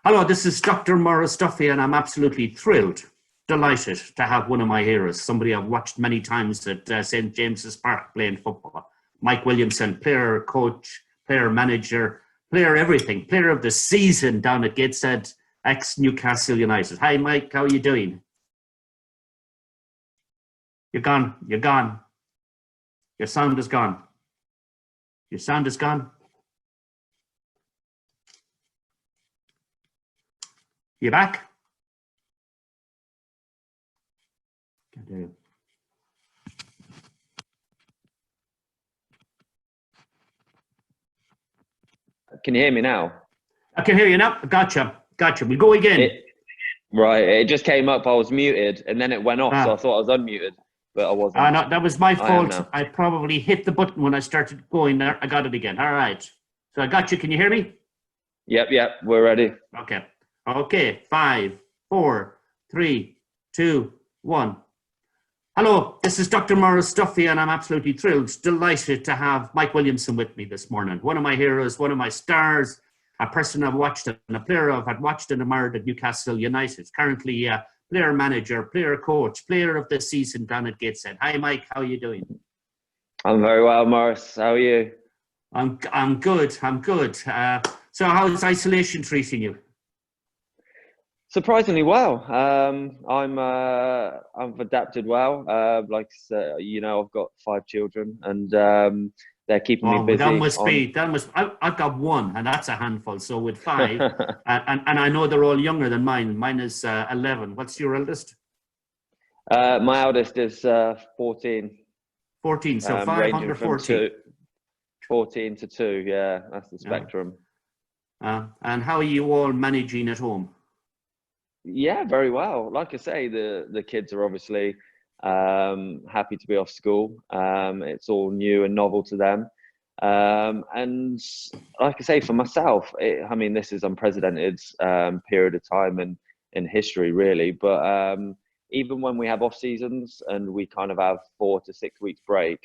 Hello, this is Dr. Maurice Duffy, and I'm absolutely thrilled, delighted to have one of my heroes, somebody I've watched many times at St. James's Park playing football. Mike Williamson, player, coach, player, manager, player, everything, player of the season down at Gateshead, ex-Newcastle United. Hi, Mike, how are you doing? You're gone, you're gone. Your sound is gone. Your sound is gone. You back? Can't hear you. Can you hear me now? I can hear you now. Gotcha. We go again. Right. It just came up. I was muted, and then it went off. So I thought I was unmuted, but I wasn't. No, that was my fault. I probably hit the button when I started going there. I got it again. All right. So I got you. Can you hear me? Yep. We're ready. Okay. 5, 4, 3, 2, 1. Hello, this is Dr. Maurice Duffy, and I'm absolutely thrilled, delighted to have Mike Williamson with me this morning. One of my heroes, one of my stars, a person I've watched and a player I've had watched and admired at Newcastle United. Currently player manager, player coach, player of the season down at Gateshead. Hi, Mike. How are you doing? I'm very well, Maurice. How are you? I'm good. So how's isolation treating you? Surprisingly well. I've adapted well. Like I've got 5 children, and they're keeping me busy. I've got 1, and that's a handful. So with 5, and I know they're all younger than mine. Mine is 11. What's your eldest? My eldest is 14. 14. So 5 under 14. 14 to 2. Yeah, that's the spectrum. And how are you all managing at home? Yeah, very well. Like I say, the kids are obviously happy to be off school. It's all new and novel to them. And like I say, for myself, this is unprecedented period of time in history, really. But even when we have off seasons and we kind of have 4 to 6 weeks break,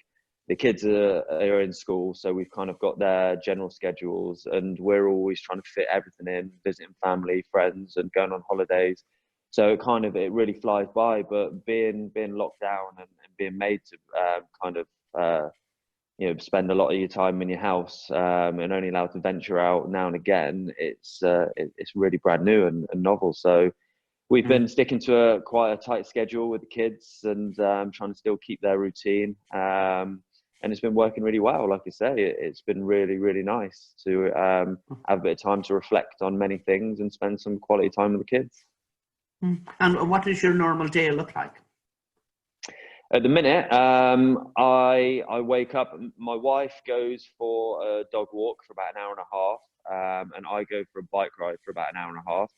the kids are in school, so we've kind of got their general schedules, and we're always trying to fit everything in, visiting family, friends, and going on holidays. So it really flies by. But being locked down and being made to spend a lot of your time in your house and only allowed to venture out now and again, it's really brand new and novel. So we've been sticking to quite a tight schedule with the kids and trying to still keep their routine. And it's been working really well. Like I say, it's been really, really nice to have a bit of time to reflect on many things and spend some quality time with the kids. And what does your normal day look like? At the minute, I wake up. My wife goes for a dog walk for about an hour and a half, and I go for a bike ride for about an hour and a half.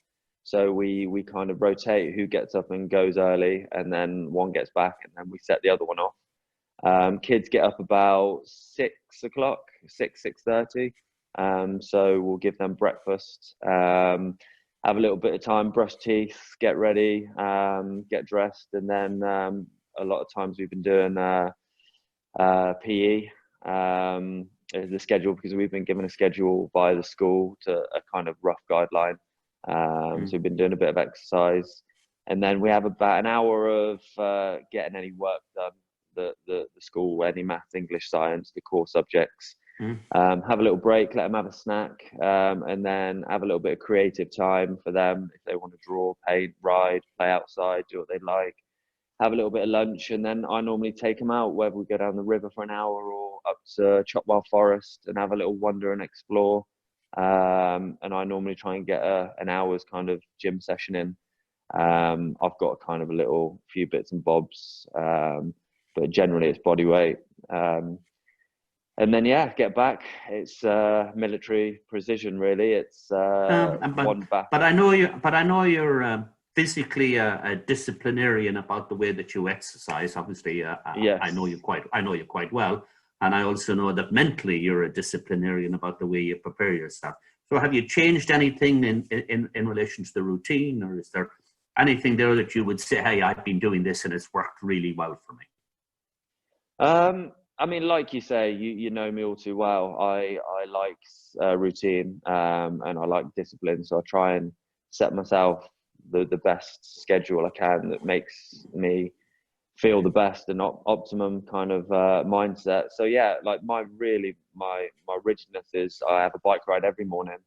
So we kind of rotate who gets up and goes early, and then one gets back, and then we set the other one off. Kids get up about 6 o'clock, 6:30. So we'll give them breakfast, have a little bit of time, brush teeth, get ready, get dressed. And then a lot of times we've been doing PE, the schedule, because we've been given a schedule by the school to a kind of rough guideline. So we've been doing a bit of exercise. And then we have about an hour of getting any work done. The school, any maths, English, science, the core subjects. Have a little break, let them have a snack, and then have a little bit of creative time for them if they want to draw, paint, ride, play outside, do what they like. Have a little bit of lunch, and then I normally take them out, whether we go down the river for an hour or up to Chopwell Forest and have a little wander and explore. And I normally try and get an hour's kind of gym session in. I've got kind of a little few bits and bobs, but generally it's body weight. And then get back. It's military precision, really. It's one back. But I know you're physically a disciplinarian about the way that you exercise. Obviously, yes. I know you quite well, and I also know that mentally you're a disciplinarian about the way you prepare yourself. So, have you changed anything in relation to the routine, or is there anything there that you would say, "Hey, I've been doing this and it's worked really well for me"? Like you say, you know me all too well. I like routine and I like discipline, so I try and set myself the best schedule I can that makes me feel the best and optimum kind of mindset. So yeah, like my rigidness is I have a bike ride every morning,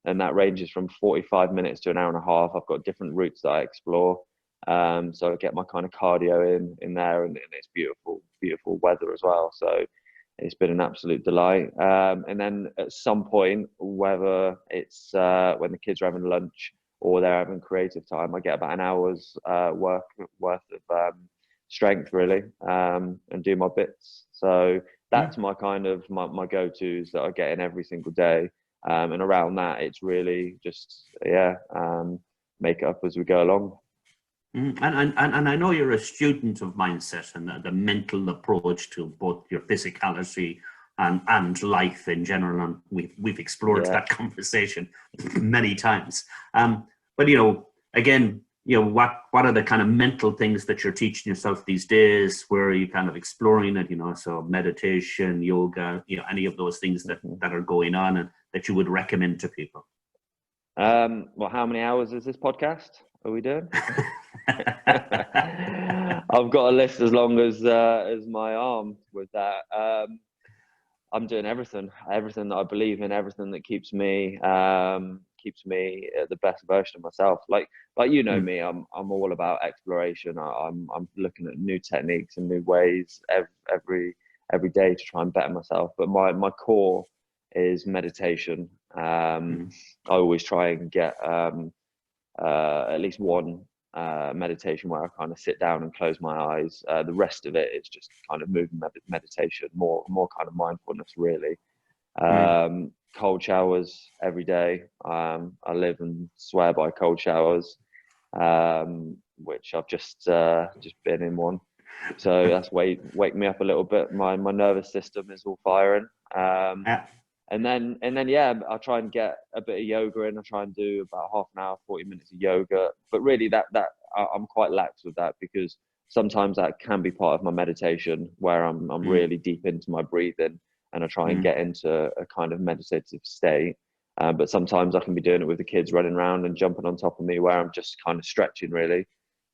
and that ranges from 45 minutes to an hour and a half. I've got different routes that I explore. So I get my kind of cardio in there, and it's beautiful weather as well. So it's been an absolute delight. And then at some point, whether it's when the kids are having lunch or they're having creative time, I get about an hour's worth of strength really, and do my bits. So that's my kind of my go-tos that I get in every single day. And around that, it's really just make it up as we go along. And I know you're a student of mindset and the mental approach to both your physicality and life in general, and we've explored that conversation many times. But again, what are the kind of mental things that you're teaching yourself these days? Where are you kind of exploring it? So meditation, yoga, any of those things that are going on and that you would recommend to people. Well, how many hours is this podcast are we doing? I've got a list as long as my arm with that. I'm doing everything that I believe in, everything that keeps me the best version of myself. Like me, I'm all about exploration. I'm looking at new techniques and new ways every day to try and better myself. But my core is meditation. I always try and get at least one meditation where I kind of sit down and close my eyes. The rest of it is just kind of movement meditation, more kind of mindfulness really. Cold showers every day. I live and swear by cold showers, which I've just been in one. So that's wake me up a little bit. My nervous system is all firing. And then I try and get a bit of yoga in. I try and do about half an hour, 40 minutes of yoga. But really that I'm quite lax with that, because sometimes that can be part of my meditation where I'm really deep into my breathing and I try and get into a kind of meditative state. But sometimes I can be doing it with the kids running around and jumping on top of me where I'm just kind of stretching really.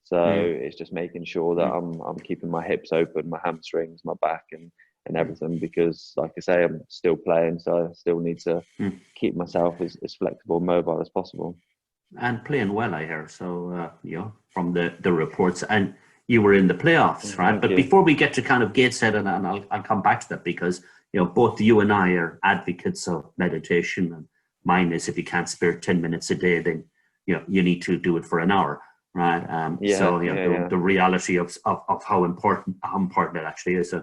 So it's just making sure that I'm keeping my hips open, my hamstrings, my back and everything, because like I say, I'm still playing, so I still need to keep myself as flexible and mobile as possible. And playing well, I hear. So, from the reports, and you were in the playoffs, right? But before we get to kind of Gateshead, and I'll come back to that, because, both you and I are advocates of meditation, and mine is if you can't spare 10 minutes a day, then, you need to do it for an hour, right? The reality of how important it actually is.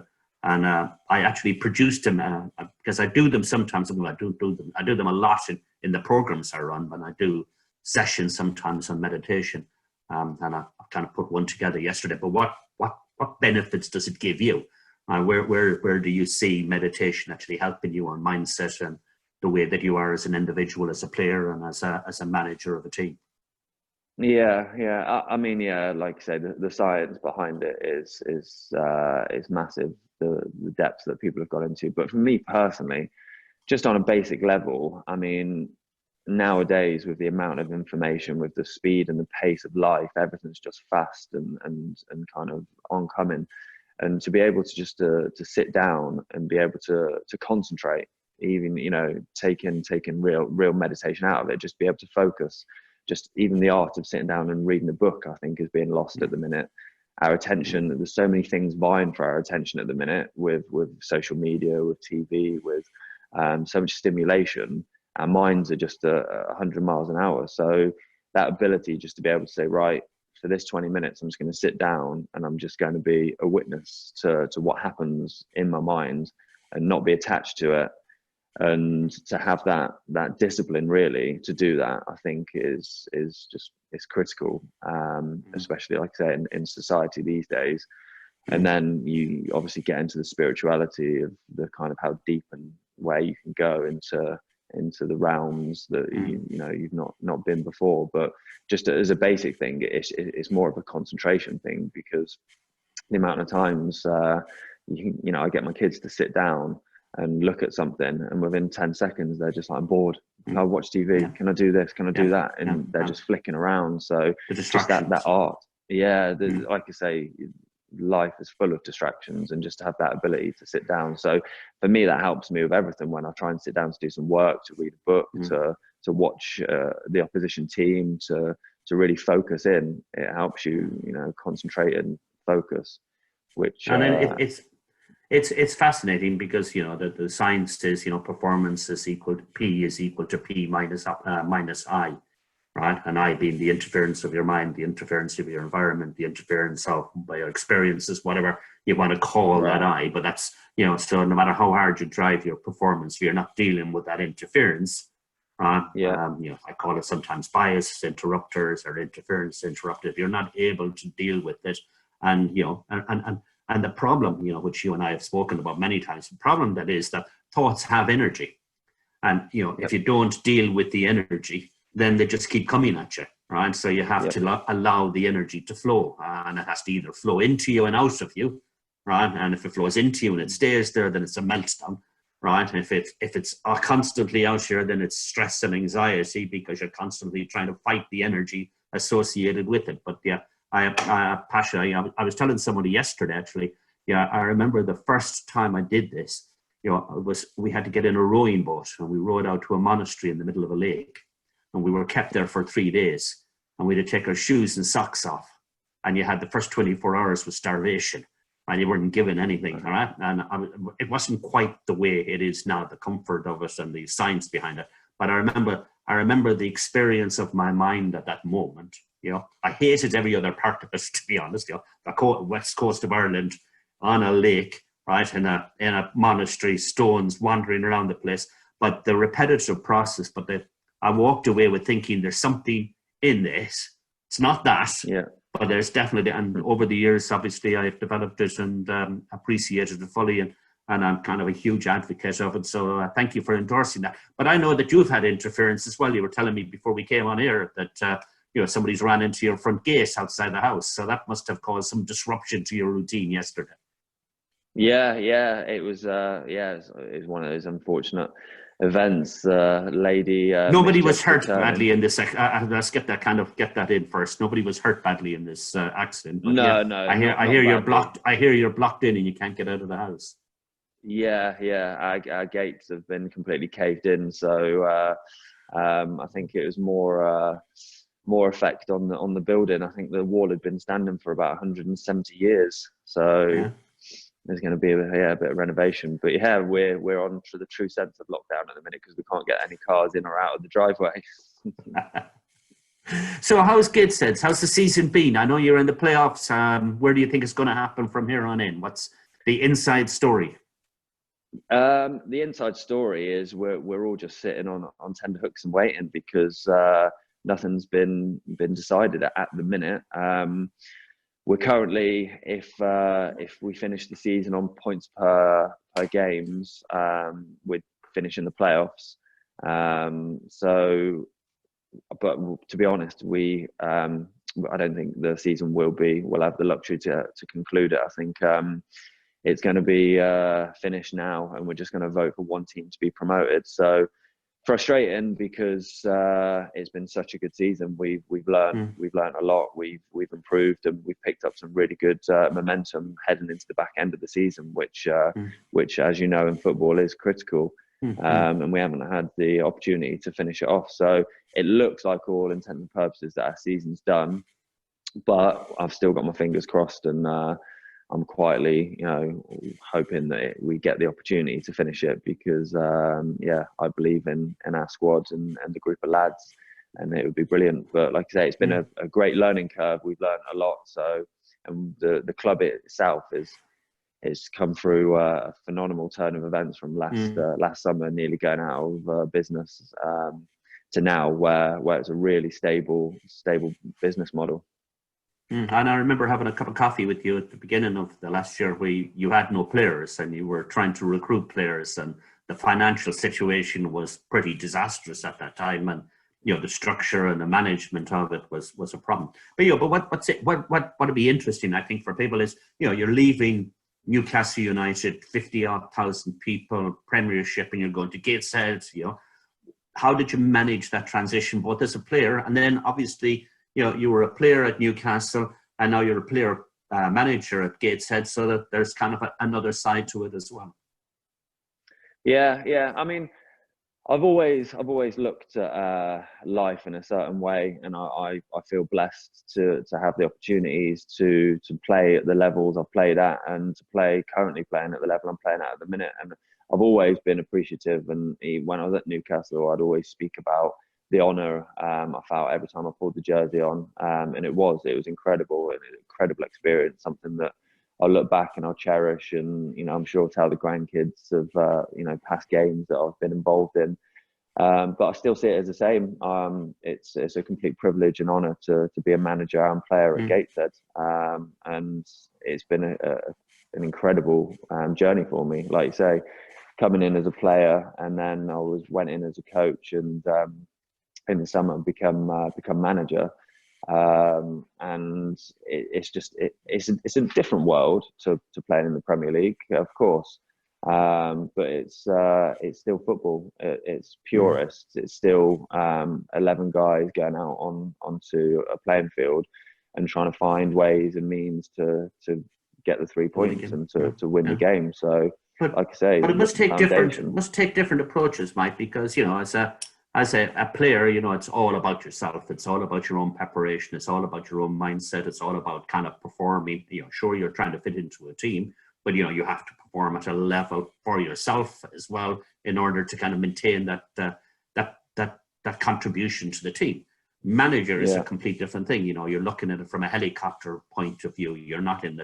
And I actually produced them because I do them sometimes. I do them a lot in the programs I run, but I do sessions sometimes on meditation. And I kind of put one together yesterday. But what benefits does it give you? Where do you see meditation actually helping you on mindset and the way that you are as an individual, as a player, and as a manager of a team? I mean, like I said, the science behind it is massive. The depths that people have got into. But for me personally, just on a basic level, I mean, nowadays with the amount of information, with the speed and the pace of life, everything's just fast and kind of oncoming. And to be able to just to sit down and be able to concentrate, even taking real meditation out of it, just be able to focus. Just even the art of sitting down and reading a book, I think, is being lost at the minute. Our attention, there's so many things vying for our attention at the minute with social media, with TV, with so much stimulation. Our minds are just 100 miles an hour. So that ability just to be able to say, right, for this 20 minutes, I'm just going to sit down and I'm just going to be a witness to what happens in my mind and not be attached to it. And to have that discipline really to do that, I think is critical, especially like I say in society these days. And then you obviously get into the spirituality of the kind of how deep and where you can go into the realms that you've not been before. But just as a basic thing, it's more of a concentration thing, because the amount of times I get my kids to sit down and look at something, and within 10 seconds they're just like, I'm bored, Can I watch TV? Yeah. Can I do this? Can I do that? And Yeah. they're just flicking around. So The just that distractions. art. Yeah, like I say, life is full of distractions, and just to have that ability to sit down. So for me, that helps me with everything. When I try and sit down to do some work, to read a book, to watch the opposition team, to really focus in, it helps you, concentrate and focus. Which And then it's fascinating because the science says performance is equal to P minus I, right? And I being the interference of your mind, the interference of your environment, the interference of by your experiences, whatever you want to call that I. But that's so no matter how hard you drive your performance, you're not dealing with that interference. I call it sometimes bias interrupters or interference interrupted. You're not able to deal with it, and and the problem, which you and I have spoken about many times, the problem that is that thoughts have energy, and if you don't deal with the energy, then they just keep coming at you, right? So you have to allow the energy to flow, and it has to either flow into you and out of you, right? And if it flows into you and it stays there, then it's a meltdown. Right. And if it's constantly out here, then it's stress and anxiety because you're constantly trying to fight the energy associated with it. But Pasha, I was telling somebody yesterday, actually, I remember the first time I did this, we had to get in a rowing boat and we rowed out to a monastery in the middle of a lake, and we were kept there for 3 days, and we had to take our shoes and socks off. And you had the first 24 hours with starvation. And you weren't given anything, all right? And it wasn't quite the way it is now, the comfort of it and the science behind it. But I remember the experience of my mind at that moment. I hated every other part of it, to be honest. The west coast of Ireland, on a lake, right, in a monastery, stones wandering around the place. But the repetitive process. I walked away with thinking there's something in this. It's not that. Yeah. But there's definitely, and over the years, obviously, I've developed it and appreciated it fully, and I'm kind of a huge advocate of it. So thank you for endorsing that. But I know that you've had interference as well. You were telling me before we came on air that somebody's ran into your front gate outside the house. So that must have caused some disruption to your routine yesterday. Yeah, it was. It was one of those unfortunate events. Lady. Nobody was hurt badly in this. Let's get that in first. Nobody was hurt badly in this accident. But no. I hear you're blocked. I hear you're blocked in and you can't get out of the house. Yeah. Our gates have been completely caved in. So I think it was more effect on the building. I think the wall had been standing for about 170 years. So. Yeah. There's going to be a bit of renovation, but we're on to the true sense of lockdown at the minute because we can't get any cars in or out of the driveway. So how's Gateshead? How's the season been? I know you're in the playoffs. Where do you think it's going to happen from here on in? What's the inside story? The inside story is we're all just sitting on tender hooks and waiting because nothing's been decided at the minute. We're currently, if we finish the season on points per games, we're finishing the playoffs. But to be honest, I don't think the season we'll have the luxury to conclude it. I think it's going to be finished now, and we're just going to vote for one team to be promoted. So frustrating because it's been such a good season. We've learned a lot. We've improved, and we've picked up some really good momentum heading into the back end of the season, which as you know in football is critical. And we haven't had the opportunity to finish it off. So it looks like, all intents and purposes, that our season's done. But I've still got my fingers crossed, and I'm quietly, hoping that we get the opportunity to finish it because, I believe in our squad and the group of lads, and it would be brilliant. But like I say, it's been a great learning curve. We've learned a lot. So, and the club itself has come through a phenomenal turn of events from last summer, nearly going out of business, to now where it's a really stable business model. And I remember having a cup of coffee with you at the beginning of the last year where you had no players and you were trying to recruit players, and the financial situation was pretty disastrous at that time, and the structure and the management of it was a problem. But what would be interesting, I think, for people is you're leaving Newcastle United, 50,000 people, Premiership, and you're going to Gateshead. how did you manage that transition, both as a player and then obviously, you were a player at Newcastle and now you're a player manager at Gateshead, so that there's kind of another side to it as well. Yeah. I mean, I've always looked at life in a certain way, and I feel blessed to have the opportunities to play at the levels I've played at, and to currently playing at the level I'm playing at the minute. And I've always been appreciative, and when I was at Newcastle, I'd always speak about the honour I felt every time I pulled the jersey on, and it was incredible, an incredible experience, something that I'll look back and I'll cherish, and I'm sure I'll tell the grandkids of past games that I've been involved in. But I still see it as the same. It's a complete privilege and honour to be a manager and player at Gateshead, and it's been an incredible journey for me. Like you say, coming in as a player, and then I went in as a coach, and in the summer become manager. And it's a different world to playing in the Premier League, of course. But it's still football. It's purist. It's still 11 guys going out onto a playing field and trying to find ways and means to get the 3 points and to win the game. So, like I say, but it must take different approaches, Mike, because as a player, it's all about yourself. It's all about your own preparation. It's all about your own mindset. It's all about kind of performing. Sure, you're trying to fit into a team, but you have to perform at a level for yourself as well in order to kind of maintain that contribution to the team. Manager is a complete different thing. You're looking at it from a helicopter point of view. You're not in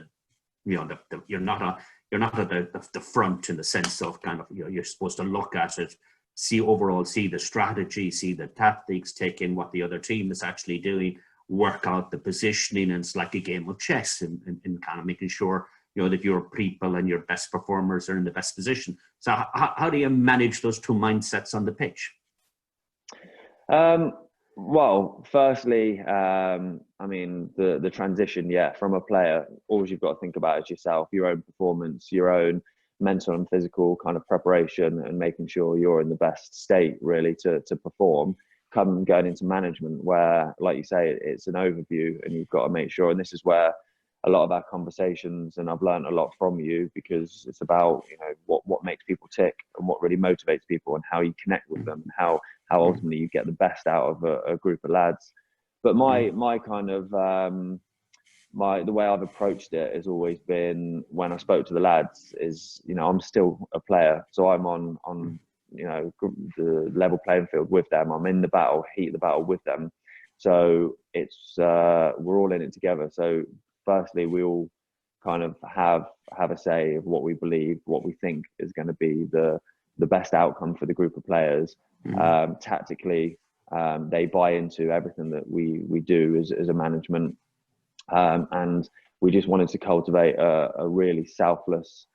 you're not at the front in the sense of kind of you're supposed to look at it, see the strategy, see the tactics, take in what the other team is actually doing, work out the positioning, and it's like a game of chess in kind of making sure that your people and your best performers are in the best position. So how do you manage those two mindsets on the pitch? Well, firstly, I mean, the transition, from a player, all you've got to think about is yourself, your own performance, your own mental and physical kind of preparation, and making sure you're in the best state really to perform. Going into management, where, like you say, it's an overview, and you've got to make sure, and this is where a lot of our conversations, and I've learned a lot from you, because it's about what makes people tick and what really motivates people, and how you connect with them, and how ultimately you get the best out of a group of lads. But my kind of the way I've approached it has always been, when I spoke to the lads, is I'm still a player, so I'm on the level playing field with them. I'm in the battle, heat of the battle with them. So it's we're all in it together. So firstly, we all kind of have a say of what we believe, what we think is going to be the best outcome for the group of players. Tactically, they buy into everything that we do as a management, and we just wanted to cultivate a really selfless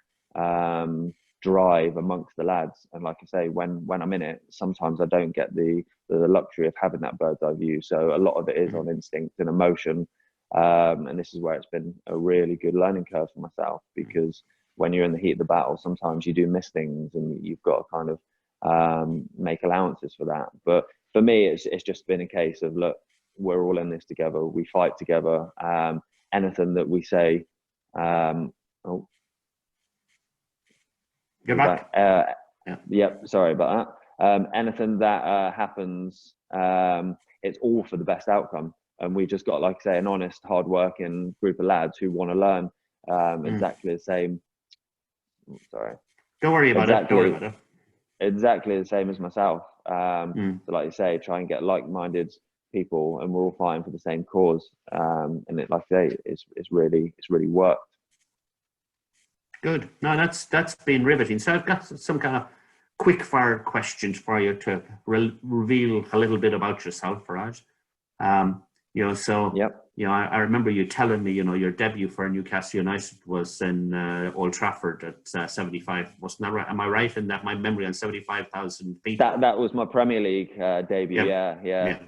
drive amongst the lads. And like I say, when I'm in it, sometimes I don't get the luxury of having that bird's eye view. So a lot of it is on instinct and emotion. And this is where it's been a really good learning curve for myself, because when you're in the heat of the battle, sometimes you do miss things, and you've got to kind of make allowances for that. But for me, it's just been a case of, look, we're all in this together. We fight together. Anything that we say, You're back. Yep, sorry about that. Anything that happens, it's all for the best outcome. And we just got, like I say, an honest, hard-working group of lads who want to learn exactly the same. Sorry. Don't worry about it. Exactly the same as myself. So like you say, try and get like-minded people, and we're all fighting for the same cause. And it, like I say, it's really worked. Good. No, that's been riveting. So I've got some kind of quick-fire questions for you to reveal a little bit about yourself, right? I remember you telling me, your debut for Newcastle United was in Old Trafford at 75. Wasn't that right? Am I right in that my memory on 75,000 people? That was my Premier League debut. Yeah.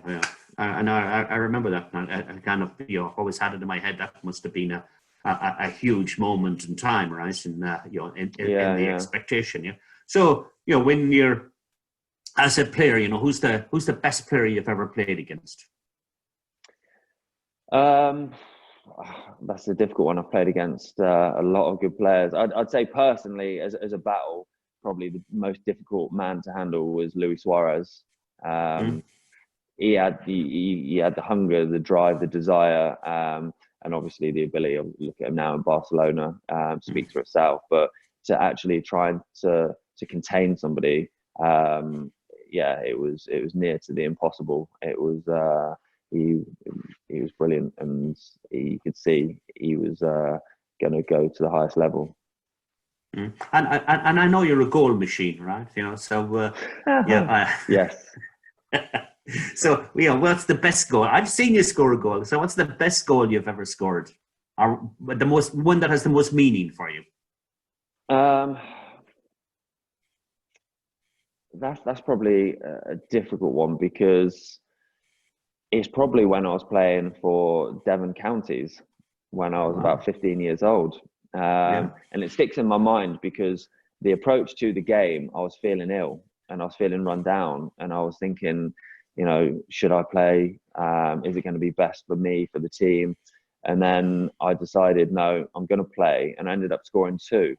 And I remember that. I kind of always had it in my head. That must have been a huge moment in time, right? In the expectation. Yeah. So when you're as a player, who's the best player you've ever played against? That's a difficult one. I've played against a lot of good players. I'd say personally, as a battle, probably the most difficult man to handle was Luis Suarez. He had the hunger, the drive, the desire, and obviously the ability. Of look at him now in Barcelona, speaks for itself. But to actually try to contain somebody, it was near to the impossible. It was he was brilliant, and you could see he was going to go to the highest level. And I know you're a goal machine, right? So Yes. So what's the best goal? I've seen you score a goal. So what's the best goal you've ever scored, or the one that has the most meaning for you? That's probably a difficult one, because it's probably when I was playing for Devon Counties when I was about 15 years old. And it sticks in my mind because the approach to the game, I was feeling ill and I was feeling run down, and I was thinking, should I play? Is it going to be best for me, for the team? And then I decided, no, I'm going to play, and I ended up scoring 2.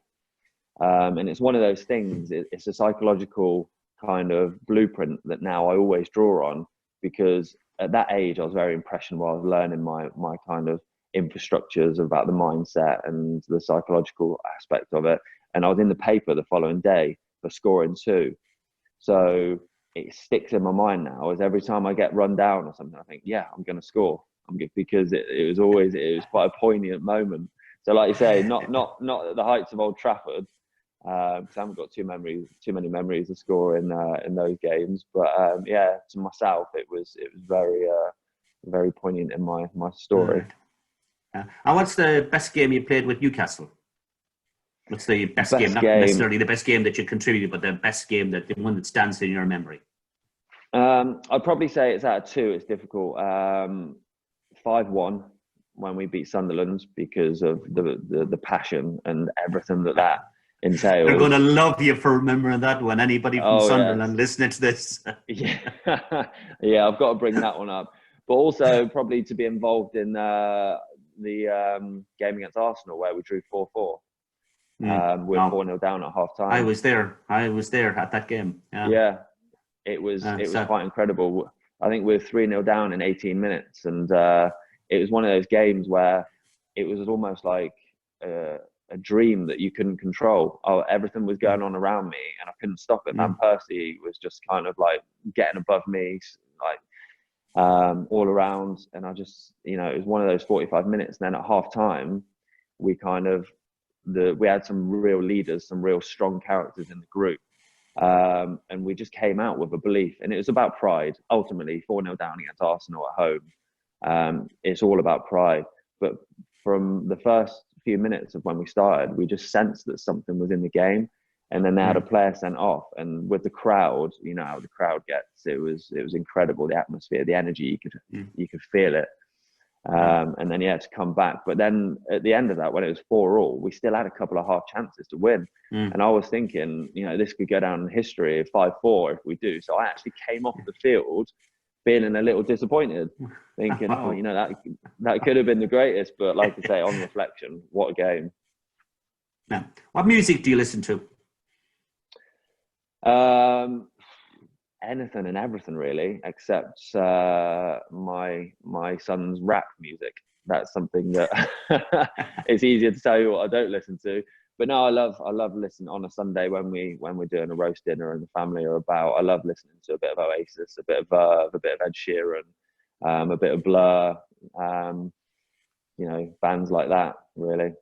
And it's one of those things, it's a psychological kind of blueprint that now I always draw on, because at that age I was very impressionable. I was learning my kind of infrastructures about the mindset and the psychological aspect of it. And I was in the paper the following day for scoring 2. So it sticks in my mind now, as every time I get run down or something, I think, yeah, I'm going to score. Because it was quite a poignant moment. So like you say, not at the heights of Old Trafford, because I haven't got too many memories of scoring in those games. But to myself, it was very very poignant in my story. And what's the best game you played with Newcastle? What's the best game? Not necessarily the best game that you contributed, but the best game, the one that stands in your memory. I'd probably say it's out of 2. It's difficult. 5-1 when we beat Sunderland, because of the passion and everything that entails. They're going to love you for remembering that one. Anybody from Sunderland listening to this. Yeah, I've got to bring that one up. But also probably to be involved in the game against Arsenal, where we drew 4-4. We're 4-0 down at half time. I was there at that game. Yeah, it was quite incredible. I think we were 3-0 down in 18 minutes, and it was one of those games where it was almost like a dream that you couldn't control. Everything was going on around me, and I couldn't stop it. Van Persie was just kind of like getting above me, like all around, and I just, it was one of those 45 minutes. And then at half time, we had some real leaders, some real strong characters in the group. And we just came out with a belief, and it was about pride. Ultimately, 4-0 down against Arsenal at home, it's all about pride. But from the first few minutes of when we started, we just sensed that something was in the game. And then they had a player sent off, and with the crowd, how the crowd gets, it was incredible. The atmosphere, the energy, you could feel it. And then to come back. But then at the end of that, when it was 4-4, we still had a couple of half chances to win. And I was thinking, this could go down in history of 5-4 if we do. So I actually came off the field feeling a little disappointed, thinking, that could have been the greatest. But like I say, on reflection, what a game. Yeah. What music do you listen to? Anything and everything, really, except my son's rap music. That's something that it's easier to tell you what I don't listen to. But no, I love listening on a Sunday when we're doing a roast dinner and the family are about. I love listening to a bit of Oasis, a bit of Verve, a bit of Ed Sheeran, a bit of Blur. Bands like that, really.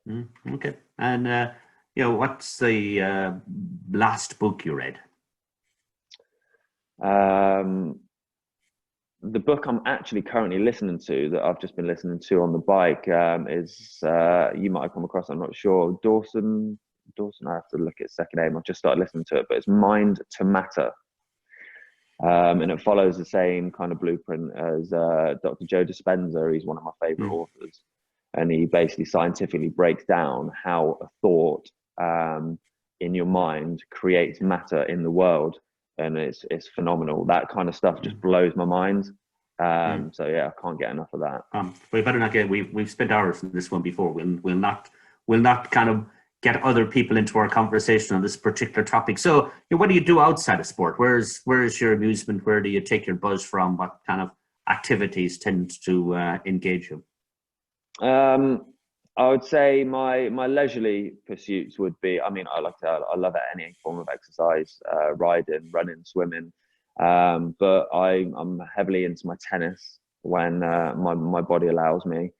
Okay. And what's the last book you read? The book I'm actually currently listening to, that I've just been listening to on the bike, is you might have come across, I'm not sure, Dawson, I have to look at his second name. I've just started listening to it, but it's Mind to Matter. And it follows the same kind of blueprint as Dr. Joe Dispenza. He's one of my favorite authors. And he basically scientifically breaks down how a thought in your mind creates matter in the world. and it's phenomenal. That kind of stuff just blows my mind. So yeah, I can't get enough of that. We better not get. We've spent hours in this one before. We'll not kind of get other people into our conversation on this particular topic. So, what do you do outside of sport? Where's your amusement? Where do you take your buzz from? What kind of activities tend to engage you? I would say my leisurely pursuits would be. I mean, I love any form of exercise, riding, running, swimming. But I'm heavily into my tennis when my body allows me.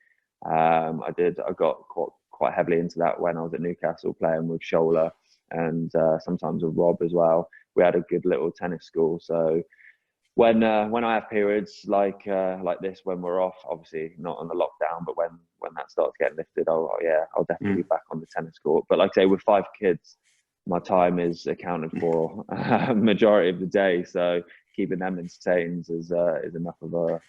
I got quite heavily into that when I was at Newcastle playing with Shola and sometimes with Rob as well. We had a good little tennis school. So when I have periods like this, when we're off, obviously not on the lockdown, but when that starts getting lifted, I'll definitely be back on the tennis court. But like I say, with 5 kids, my time is accounted for majority of the day. So keeping them entertained is enough of a.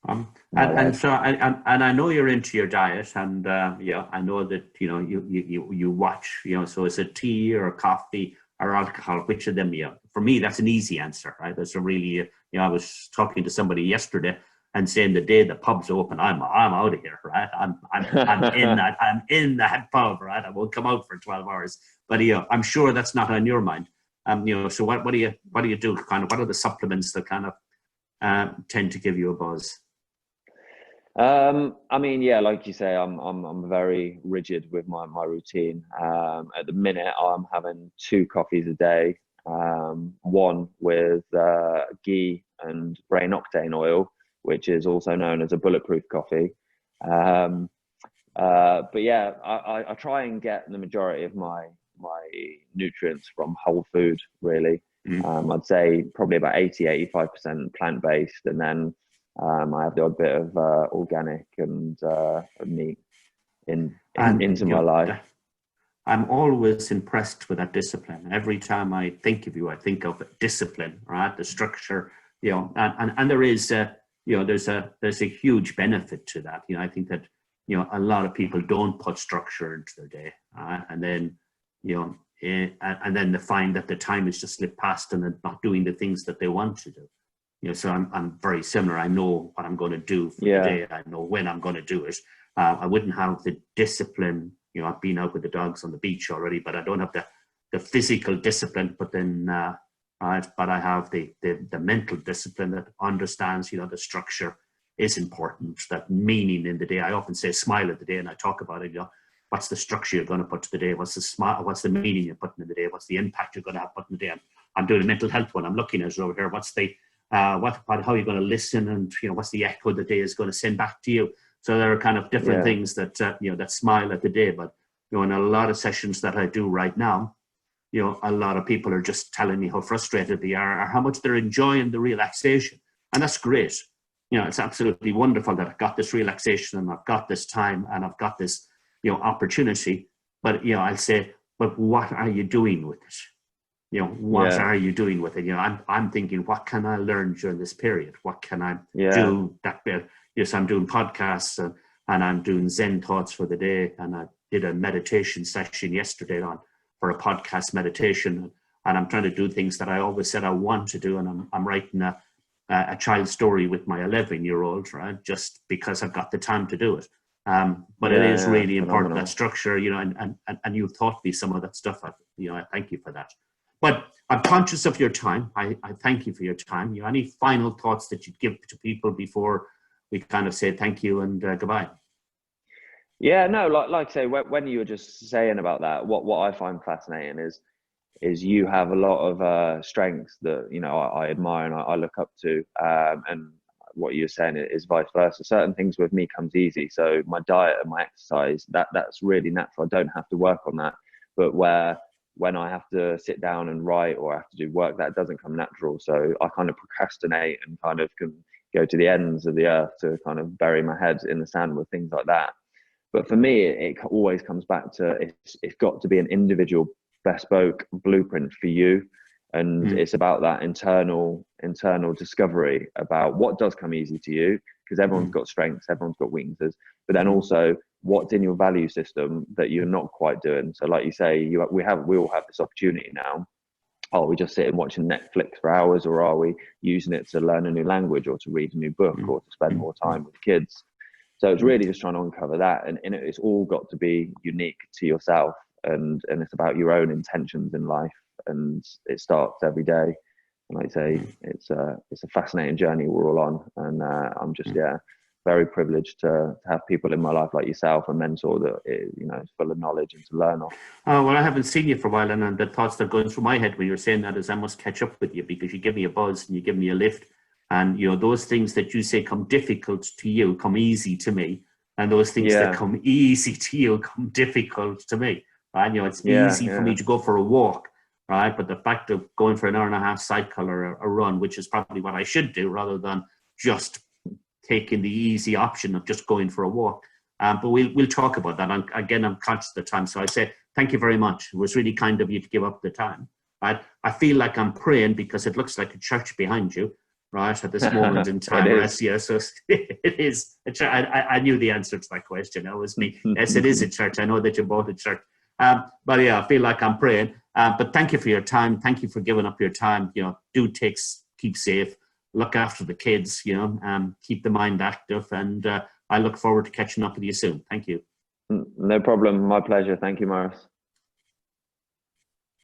And I know you're into your diet, and I know that you watch. So is it tea or coffee or alcohol? Which of them? For me, that's an easy answer, right? That's a really. I was talking to somebody yesterday and saying the day the pub's open, I'm out of here, right? I'm in that pub, right? I won't come out for 12 hours. But I'm sure that's not on your mind. So what do you do? Kind of, what are the supplements that kind of tend to give you a buzz? I mean, yeah, like you say, I'm very rigid with my routine. At the minute, I'm having 2 coffees a day. One with ghee and brain octane oil, which is also known as a bulletproof coffee. But yeah, I try and get the majority of my nutrients from whole food, really. I'd say probably about 80-85% plant-based, and then I have the odd bit of organic and meat into my life. I'm always impressed with that discipline. Every time I think of you, I think of discipline, right? The structure, and there is, there's a huge benefit to that. I think that, a lot of people don't put structure into their day, and then, and then they find that the time is just slipped past and they're not doing the things that they want to do. So I'm very similar. I know what I'm going to do for the day. I know when I'm going to do it. I wouldn't have the discipline. I've been out with the dogs on the beach already, but I don't have the physical discipline. But then, but I have the mental discipline that understands, the structure is important. That meaning in the day. I often say smile at the day, and I talk about it. What's the structure you're going to put to the day? What's the meaning you're putting in the day? What's the impact you're going to have put in the day? I'm doing a mental health one. I'm looking at it over here. What's the how are you going to listen, and what's the echo the day is going to send back to you? So there are kind of different things that that smile at the day. But in a lot of sessions that I do right now, a lot of people are just telling me how frustrated they are, or how much they're enjoying the relaxation, and that's great. It's absolutely wonderful that I've got this relaxation and I've got this time and I've got this opportunity. But I'll say, but what are you doing with it? What are you doing with it? I'm thinking, what can I learn during this period? What can I do that bit? Yes, I'm doing podcasts and I'm doing Zen thoughts for the day. And I did a meditation session yesterday for a podcast meditation. And I'm trying to do things that I always said I want to do. And I'm writing a child story with my 11-year-old, right? Just because I've got the time to do it. But it is really important, that structure, and you've taught me some of that stuff. I thank you for that. But I'm conscious of your time. I thank you for your time. Any final thoughts that you'd give to people before we kind of say thank you and goodbye? Yeah, no, like I say, when you were just saying about that, what I find fascinating is you have a lot of strengths that I admire and I look up to, and what you're saying is vice versa. Certain things with me comes easy. So my diet and my exercise, that's really natural. I don't have to work on that. But when I have to sit down and write or I have to do work, that doesn't come natural. So I kind of procrastinate and kind of can go to the ends of the earth to kind of bury my head in the sand with things like that. But for me, it always comes back to it's got to be an individual bespoke blueprint for you. And it's about that internal discovery about what does come easy to you, because everyone's got strengths, everyone's got weaknesses, but then also what's in your value system that you're not quite doing. So like you say, we all have this opportunity now are we just sitting watching Netflix for hours, or are we using it to learn a new language or to read a new book or to spend more time with kids? So it's really just trying to uncover that, and it's all got to be unique to yourself, and it's about your own intentions in life, and it starts every day. And like I say, it's a fascinating journey we're all on, and I'm just very privileged to have people in my life like yourself, a mentor that is, is full of knowledge and to learn off. Oh, well, I haven't seen you for a while, and the thoughts that are going through my head when you're saying that is I must catch up with you, because you give me a buzz and you give me a lift. And, those things that you say come difficult to you come easy to me. And those things that come easy to you come difficult to me. Right? It's easy for me to go for a walk, right? But the fact of going for an hour and a half cycle or a run, which is probably what I should do rather than just taking the easy option of just going for a walk. But we'll talk about that. And again, I'm conscious of the time. So I say, thank you very much. It was really kind of you to give up the time. Right? I feel like I'm praying because it looks like a church behind you, right, at this moment in time. Yes, so it is a church. I knew the answer to that question. That was me. Yes, it is a church. I know that you bought a church. But yeah, I feel like I'm praying. But thank you for your time. Thank you for giving up your time. Keep safe. Look after the kids, keep the mind active, and I look forward to catching up with you soon. Thank you. No problem. My pleasure. Thank you, Maurice.